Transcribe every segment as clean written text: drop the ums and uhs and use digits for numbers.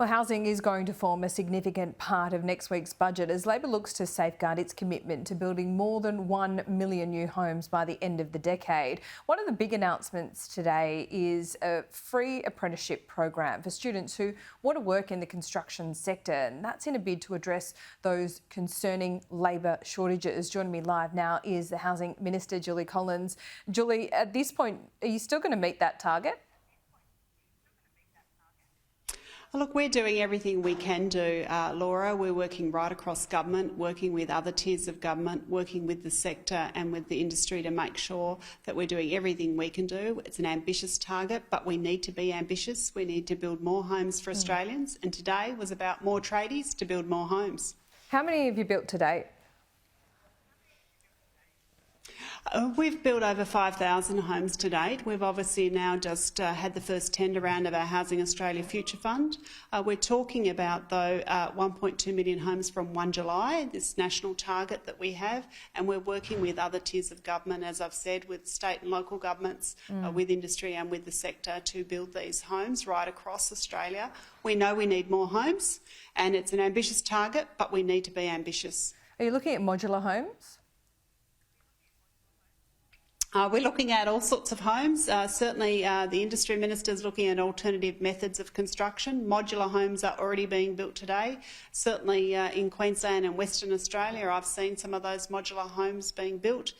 Well, housing is going to form a significant part of next week's budget as Labor looks to safeguard its commitment to building more than 1 million new homes by the end of the decade. One of the big announcements today is a free apprenticeship program for students who want to work in the construction sector, and that's in a bid to address those concerning labour shortages. Joining me live now is the Housing Minister, Julie Collins. Julie, at this point, are you still going to meet that target? Look, we're doing everything we can do, Laura. We're working right across government, working with other tiers of government, working with the sector and with the industry to make sure that we're doing everything we can do. It's an ambitious target, but we need to be ambitious. We need to build more homes for Australians, and today was about more tradies to build more homes. How many have you built to date? We've built over 5,000 homes to date. We've obviously now just had the first tender round of our Housing Australia Future Fund. We're talking about, though, 1.2 million homes from 1 July, this national target that we have, and we're working with other tiers of government, as I've said, with state and local governments, with industry and with the sector to build these homes right across Australia. We know we need more homes, and it's an ambitious target, but we need to be ambitious. Are you looking at modular homes? We're looking at all sorts of homes. Certainly the Industry Minister is looking at alternative methods of construction. Modular homes are already being built today. Certainly in Queensland and Western Australia, I've seen some of those modular homes being built.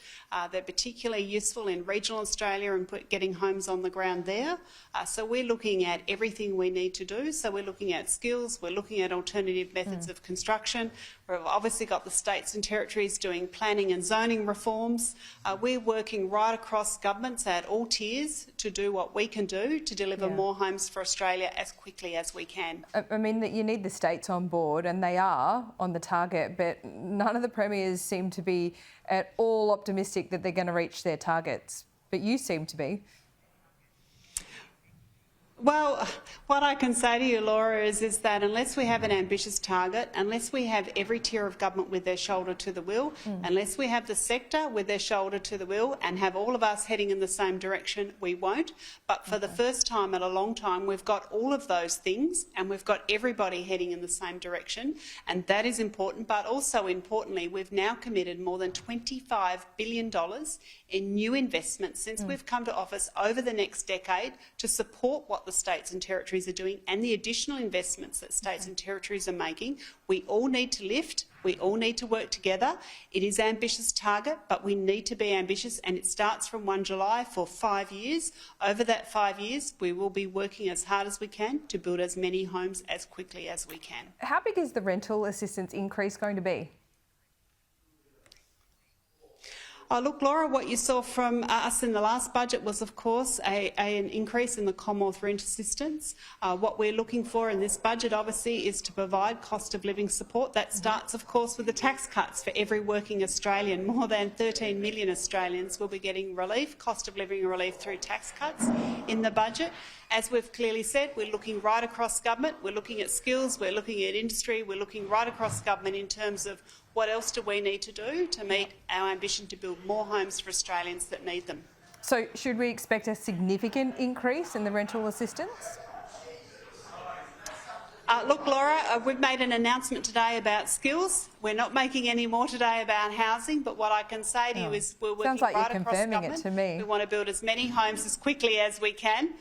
They're particularly useful in regional Australia and getting homes on the ground there. So we're looking at everything we need to do. So we're looking at skills, we're looking at alternative methods of construction. We've obviously got the states and territories doing planning and zoning reforms. We're working right across governments at all tiers to do what we can do to deliver more homes for Australia as quickly as we can. I mean, that you need the states on board, and they are on the target, but none of the premiers seem to be at all optimistic that they're going to reach their targets. But you seem to be. Well, what I can say to you, Laura, is that unless we have an ambitious target, unless we have every tier of government with their shoulder to the wheel, unless we have the sector with their shoulder to the wheel and have all of us heading in the same direction, we won't. But for the first time in a long time, we've got all of those things and we've got everybody heading in the same direction, and that is important. But also importantly, we've now committed more than $25 billion in new investments since we've come to office over the next decade to support what the states and territories are doing and the additional investments that states and territories are making. We all need to lift. We all need to work together. It is an ambitious target, but we need to be ambitious, and it starts from 1 July for 5 years. Over that 5 years, we will be working as hard as we can to build as many homes as quickly as we can. How big is the rental assistance increase going to be? Look, Laura, what you saw from us in the last budget was, of course, an increase in the Commonwealth rent assistance. What we're looking for in this budget, obviously, is to provide cost of living support. That starts, of course, with the tax cuts for every working Australian. More than 13 million Australians will be getting relief, cost of living relief through tax cuts in the budget. As we've clearly said, we're looking right across government. We're looking at skills, we're looking at industry, we're looking right across government in terms of what else do we need to do to meet our ambition to build more homes for Australians that need them. So should we expect a significant increase in the rental assistance? Look, Laura, we've made an announcement today about skills. We're not making any more today about housing, but what I can say to you is we're working right across government. Sounds like you're confirming it to me. We want to build as many homes as quickly as we can.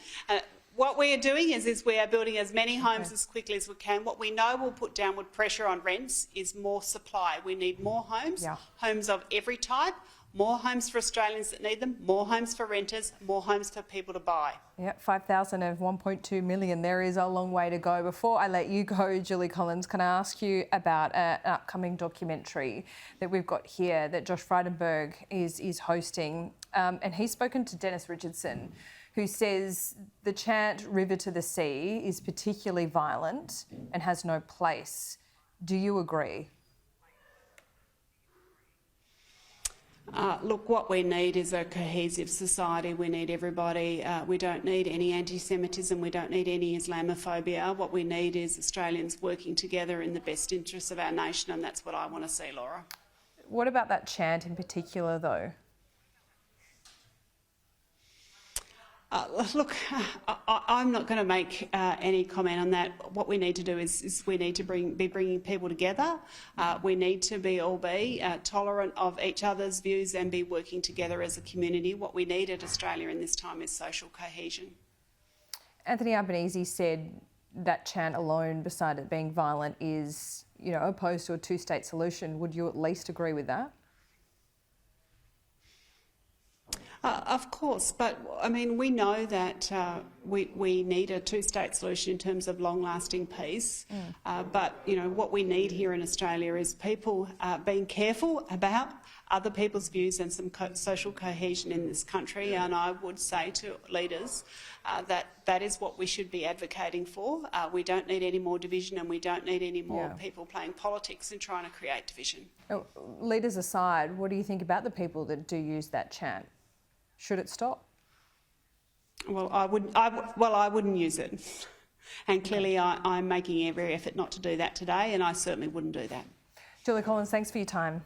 What we are doing is we are building as many homes as quickly as we can. What we know will put downward pressure on rents is more supply. We need more homes, homes of every type, more homes for Australians that need them, more homes for renters, more homes for people to buy. Yeah, 5,000 of 1.2 million. There is a long way to go. Before I let you go, Julie Collins, can I ask you about an upcoming documentary that we've got here that Josh Frydenberg is hosting? And he's spoken to Dennis Richardson, who says the chant "River to the Sea" is particularly violent and has no place. Do you agree? Look, what we need is a cohesive society. We need everybody. We don't need any anti-Semitism. We don't need any Islamophobia. What we need is Australians working together in the best interests of our nation, and that's what I want to see, Laura. What about that chant in particular, though? Look, I'm not going to make any comment on that. What we need to do is we need to be bringing people together. We need to be tolerant of each other's views and be working together as a community. What we need at Australia in this time is social cohesion. Anthony Albanese said that chant alone, beside it being violent, is, opposed to a two-state solution. Would you at least agree with that? Of course, but I mean, we know that we need a two-state solution in terms of long-lasting peace. But what we need here in Australia is people being careful about other people's views and some social cohesion in this country. And I would say to leaders that is what we should be advocating for. We don't need any more division, and we don't need any more people playing politics and trying to create division. Leaders aside, what do you think about the people that do use that chant? Should it stop? Well, I wouldn't use it. And clearly I'm making every effort not to do that today, and I certainly wouldn't do that. Julia Collins, thanks for your time.